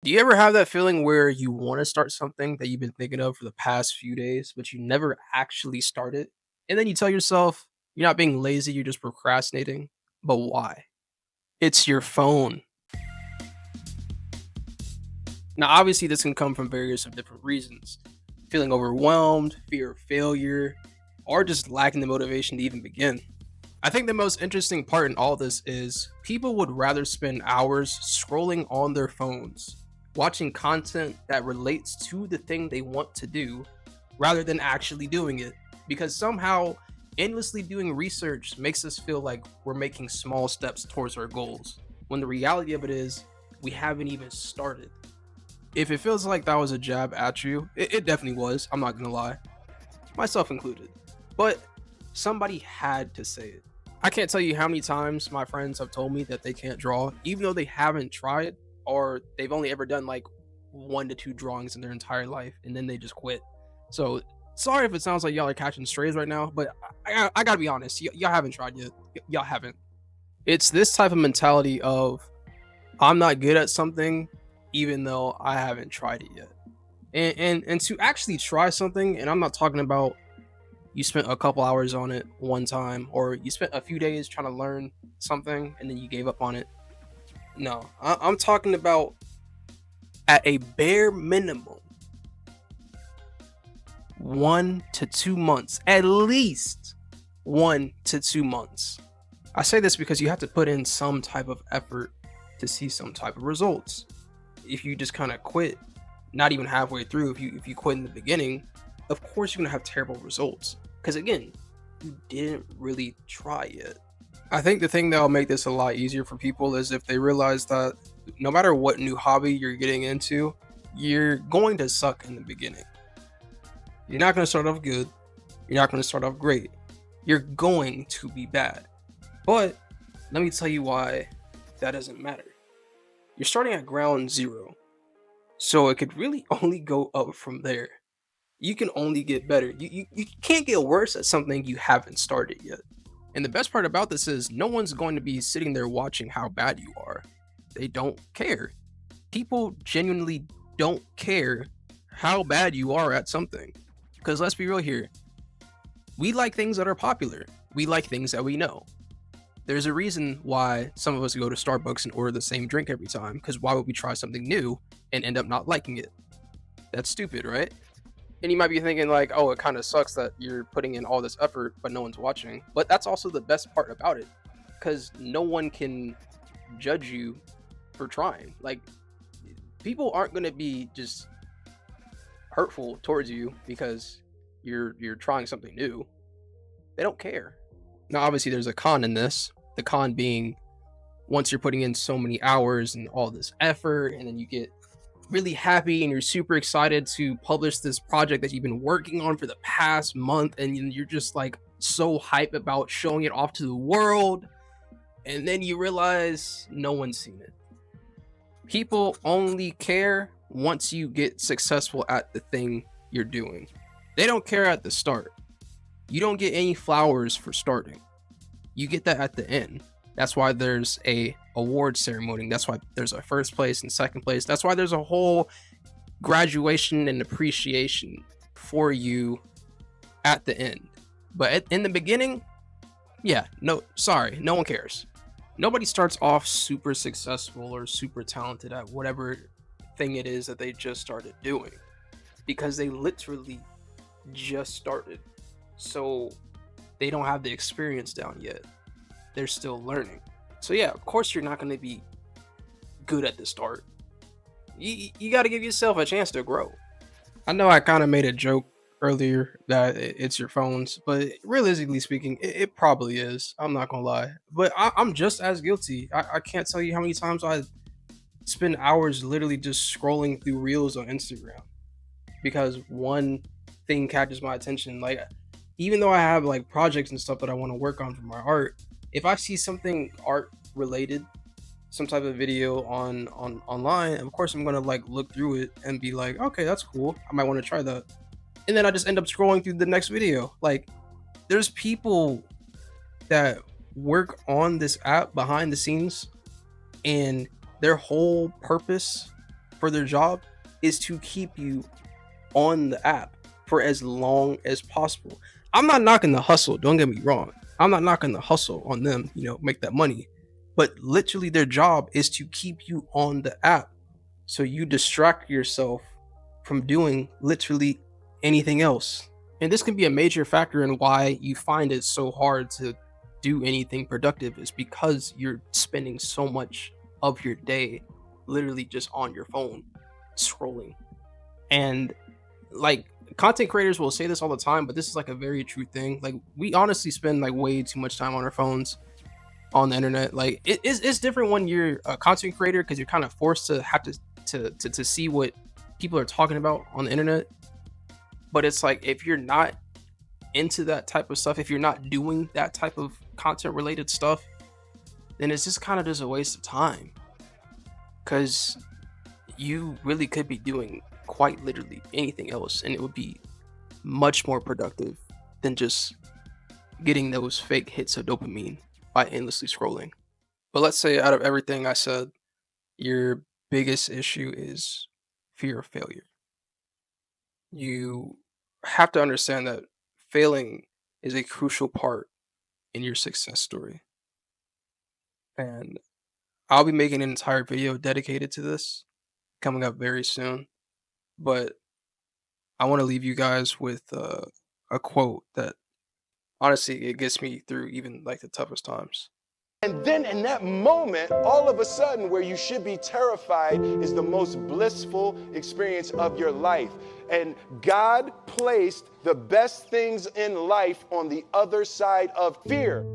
Do you ever have that feeling where you want to start something that you've been thinking of for the past few days, but you never actually start it? And then you tell yourself you're not being lazy, you're just procrastinating. But why? It's your phone. Now, obviously, this can come from various of different reasons: feeling overwhelmed, fear of failure, or just lacking the motivation to even begin. I think the most interesting part in all this is people would rather spend hours scrolling on their phones, watching content that relates to the thing they want to do, rather than actually doing it. Because somehow, endlessly doing research makes us feel like we're making small steps towards our goals, when the reality of it is, we haven't even started. If it feels like that was a jab at you, it definitely was, I'm not gonna lie, myself included. But somebody had to say it. I can't tell you how many times my friends have told me that they can't draw, even though they haven't tried or they've only ever done like 1 to 2 drawings in their entire life and then they just quit. So sorry if it sounds like y'all are catching strays right now, but I gotta be honest, y'all haven't tried yet. Y'all haven't. It's this type of mentality of I'm not good at something, even though I haven't tried it yet. And to actually try something, and I'm not talking about you spent a couple hours on it one time or you spent a few days trying to learn something and then you gave up on it. No, I'm talking about at a bare minimum 1 to 2 months, at least 1 to 2 months. I say this because you have to put in some type of effort to see some type of results. If you just kind of quit, not even halfway through, if you quit in the beginning, of course you're gonna have terrible results. Because again, you didn't really try yet. I think the thing that'll make this a lot easier for people is if they realize that no matter what new hobby you're getting into, you're going to suck in the beginning. You're not going to start off good. You're not going to start off great. You're going to be bad. But let me tell you why that doesn't matter. You're starting at ground zero. So it could really only go up from there. You can only get better. You can't get worse at something you haven't started yet. And the best part about this is no one's going to be sitting there watching how bad you are. They don't care. People genuinely don't care how bad you are at something. Because let's be real here, we like things that are popular, we like things that we know. There's a reason why some of us go to Starbucks and order the same drink every time, because why would we try something new and end up not liking it? That's stupid, right? And you might be thinking like, oh, it kind of sucks that you're putting in all this effort but no one's watching. But that's also the best part about it, because no one can judge you for trying. Like, people aren't going to be just hurtful towards you because you're trying something new. They don't care. Now obviously there's a con in this, the con being once you're putting in so many hours and all this effort and then you get really happy and you're super excited to publish this project that you've been working on for the past month, and you're just like so hype about showing it off to the world, and then you realize no one's seen it. People only care once you get successful at the thing you're doing. They don't care at the start. You don't get any flowers for starting. You get that at the end. That's why there's a award ceremony. That's why there's a first place and second place. That's why there's a whole graduation and appreciation for you at the end. But in the beginning, yeah, no, sorry, no one cares. Nobody starts off super successful or super talented at whatever thing it is that they just started doing, because they literally just started. So they don't have the experience down yet. They're still learning. So yeah, of course you're not going to be good at the start. You got to give yourself a chance to grow. I know I kind of made a joke earlier that it's your phones, but realistically speaking, it probably is. I'm not gonna lie, but I'm just as guilty. I can't tell you how many times I spend hours literally just scrolling through reels on Instagram because one thing catches my attention. Like, even though I have like projects and stuff that I want to work on for my art, if I see something art related, some type of video on online, of course I'm gonna like look through it and be like, okay, that's cool. I might want to try that. And then I just end up scrolling through the next video. Like, there's people that work on this app behind the scenes, and their whole purpose for their job is to keep you on the app for as long as possible. I'm not knocking the hustle, don't get me wrong. I'm not knocking the hustle on them, make that money. But literally their job is to keep you on the app. So you distract yourself from doing literally anything else. And this can be a major factor in why you find it so hard to do anything productive, is because you're spending so much of your day literally just on your phone scrolling. And like, content creators will say this all the time, but this is like a very true thing. Like, we honestly spend like way too much time on our phones on the internet. Like, it's different when you're a content creator because you're kind of forced to have to see what people are talking about on the internet. But it's like, if you're not into that type of stuff, if you're not doing that type of content related stuff, then it's just kind of just a waste of time, because you really could be doing quite literally anything else, and it would be much more productive than just getting those fake hits of dopamine by endlessly scrolling. But let's say out of everything I said, your biggest issue is fear of failure. You have to understand that failing is a crucial part in your success story. And I'll be making an entire video dedicated to this coming up very soon. But I want to leave you guys with a quote that honestly, it gets me through even like the toughest times. And then in that moment, all of a sudden, where you should be terrified is the most blissful experience of your life. And God placed the best things in life on the other side of fear.